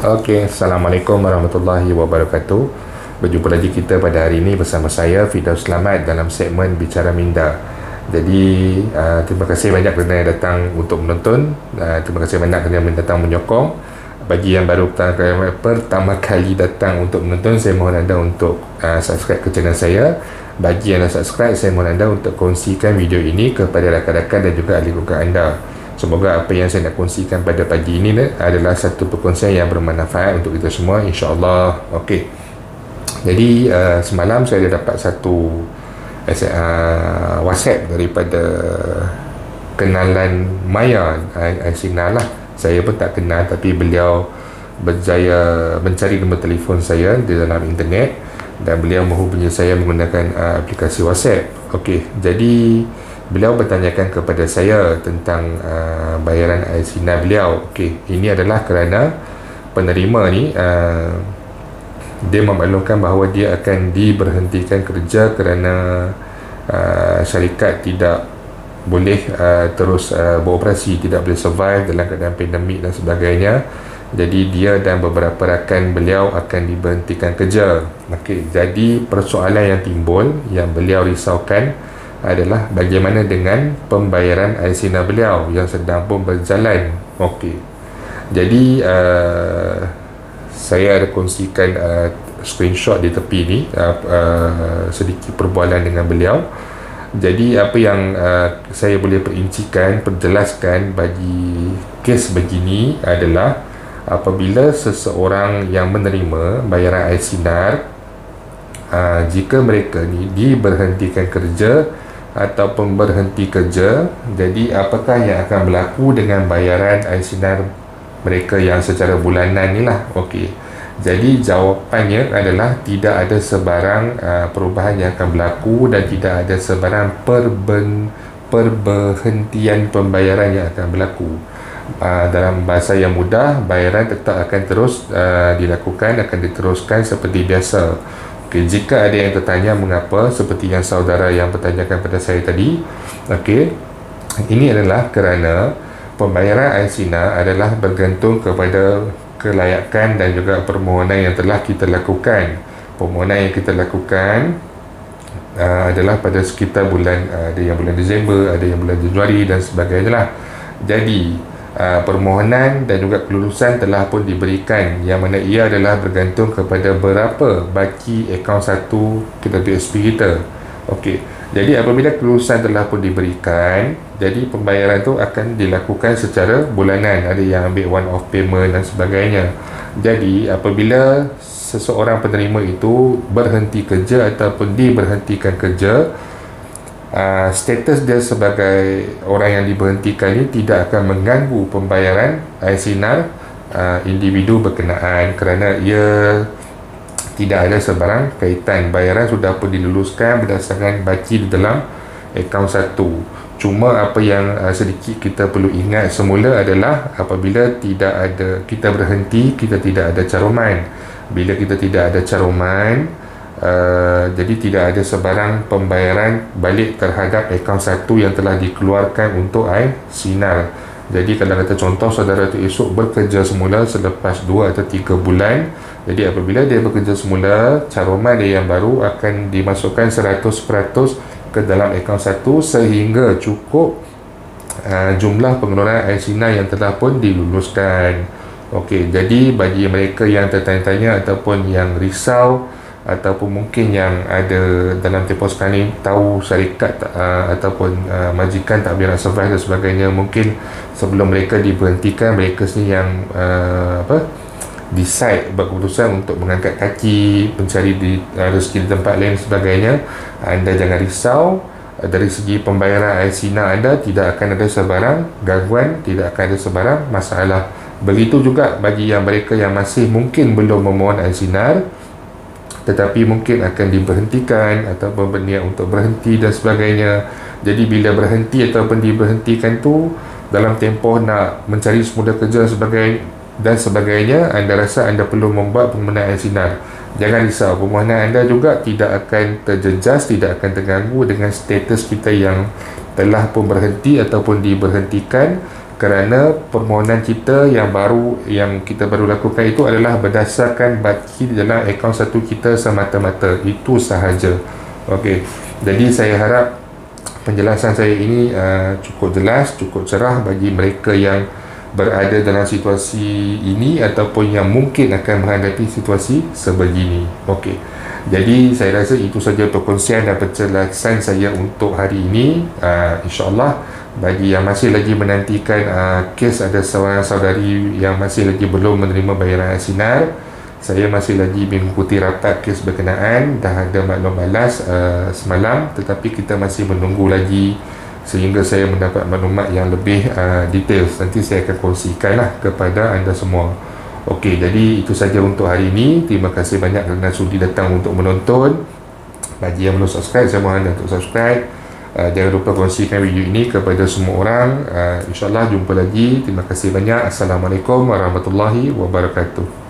Okey, Assalamualaikum warahmatullahi wabarakatuh. Berjumpa lagi kita pada hari ini bersama saya Firdaus Selamat dalam segmen Bicara Minda. Jadi terima kasih banyak kerana datang untuk menonton. Terima kasih banyak kerana datang menyokong. Bagi yang baru pertama kali datang untuk menonton, saya mohon anda untuk subscribe ke channel saya. Bagi yang dah subscribe, saya mohon anda untuk kongsikan video ini kepada rakan-rakan dan juga ahli keluarga anda. Semoga apa yang saya nak kongsikan pada pagi ini adalah satu perkongsian yang bermanfaat untuk kita semua, insya-Allah. Okey. Jadi semalam saya dapat satu WhatsApp daripada kenalan Maya Aisyah lah. Saya pun tak kenal, tapi beliau berjaya mencari nombor telefon saya di dalam internet dan beliau menghubungi saya menggunakan aplikasi WhatsApp. Okey, jadi beliau bertanyakan kepada saya tentang bayaran air sinar beliau. Okey, ini adalah kerana penerima ni dia memaklumkan bahawa dia akan diberhentikan kerja kerana syarikat tidak boleh terus beroperasi, tidak boleh survive dalam keadaan pandemik dan sebagainya. Jadi dia dan beberapa rakan beliau akan diberhentikan kerja. Okey, jadi persoalan yang timbul, yang beliau risaukan adalah bagaimana dengan pembayaran air sinar beliau yang sedang pun berjalan. Okey, jadi saya ada kongsikan screenshot di tepi ni, sedikit perbualan dengan beliau. Jadi apa yang saya boleh perincikan, perjelaskan bagi kes begini adalah apabila seseorang yang menerima bayaran air sinar, jika mereka ni diberhentikan kerja ataupun berhenti kerja, jadi apakah yang akan berlaku dengan bayaran air sinar mereka yang secara bulanan ni lah. Okey, jadi jawapannya adalah tidak ada sebarang perubahan yang akan berlaku dan tidak ada sebarang perberhentian pembayaran yang akan berlaku. Dalam bahasa yang mudah, bayaran tetap akan terus dilakukan, akan diteruskan seperti biasa. Okay, jika ada yang tertanya mengapa, seperti yang saudara yang bertanyakan pada saya tadi, okey, ini adalah kerana pembayaran air sinar adalah bergantung kepada kelayakan dan juga permohonan yang telah kita lakukan. Permohonan yang kita lakukan adalah pada sekitar bulan, ada yang bulan Disember, ada yang bulan Januari dan sebagainya lah. Jadi permohonan dan juga kelulusan telah pun diberikan, yang mana ia adalah bergantung kepada berapa baki akaun satu kita PSP kita. Okey, jadi apabila kelulusan telah pun diberikan, jadi pembayaran tu akan dilakukan secara bulanan, ada yang ambil one off payment dan sebagainya. Jadi apabila seseorang penerima itu berhenti kerja ataupun diberhentikan kerja, status dia sebagai orang yang diberhentikan ini tidak akan mengganggu pembayaran air sinar individu berkenaan, kerana ia tidak ada sebarang kaitan. Bayaran sudah pun diluluskan berdasarkan baki di dalam akaun satu. Cuma apa yang sedikit kita perlu ingat semula adalah apabila tidak ada, kita berhenti, kita tidak ada caruman. Bila kita tidak ada caruman, jadi tidak ada sebarang pembayaran balik terhadap akaun satu yang telah dikeluarkan untuk air sinar. Jadi kalau kata contoh, saudara tu esok bekerja semula selepas 2 atau 3 bulan, jadi apabila dia bekerja semula, caruman dia yang baru akan dimasukkan 100% ke dalam akaun satu sehingga cukup jumlah pengeluaran air sinar yang telah pun diluluskan. Okey, jadi bagi mereka yang tertanya-tanya ataupun yang risau, ataupun mungkin yang ada dalam tempoh sekarang ni tahu syarikat ataupun majikan tak boleh nak survive dan sebagainya, mungkin sebelum mereka diberhentikan, mereka sendiri yang decide, berkeputusan untuk mengangkat kaki, mencari rezeki di tempat lain dan sebagainya. Anda jangan risau, dari segi pembayaran air sinar anda tidak akan ada sebarang gangguan, tidak akan ada sebarang masalah. Begitu juga bagi yang mereka yang masih mungkin belum memohon air sinar tetapi mungkin akan diberhentikan ataupun berniat untuk berhenti dan sebagainya. Jadi bila berhenti ataupun diberhentikan tu, dalam tempoh nak mencari semula kerja dan sebagainya, anda rasa anda perlu membuat permohonan air sinar, jangan risau, permohonan anda juga tidak akan terjejas, tidak akan terganggu dengan status kita yang telah pun berhenti ataupun diberhentikan, kerana permohonan kita yang kita baru lakukan itu adalah berdasarkan baki dalam akaun satu kita semata-mata, itu sahaja. Okey, jadi saya harap penjelasan saya ini cukup jelas, cukup cerah bagi mereka yang berada dalam situasi ini ataupun yang mungkin akan menghadapi situasi sebegini. Okey, jadi saya rasa itu saja perkongsian dan penjelasan saya untuk hari ini. InsyaAllah bagi yang masih lagi menantikan kes ada seorang saudari yang masih lagi belum menerima bayaran sinar, saya masih lagi mengikuti rapat kes berkenaan. Dah ada maklum balas semalam, tetapi kita masih menunggu lagi sehingga saya mendapat maklumat yang lebih detail. Nanti saya akan kongsikanlah kepada anda semua. Okey, jadi itu saja untuk hari ini. Terima kasih banyak kerana sudi datang untuk menonton. Bagi yang belum subscribe, saya mohon anda untuk subscribe. Jangan lupa kongsikan video ini kepada semua orang. InsyaAllah jumpa lagi. Terima kasih banyak. Assalamualaikum warahmatullahi wabarakatuh.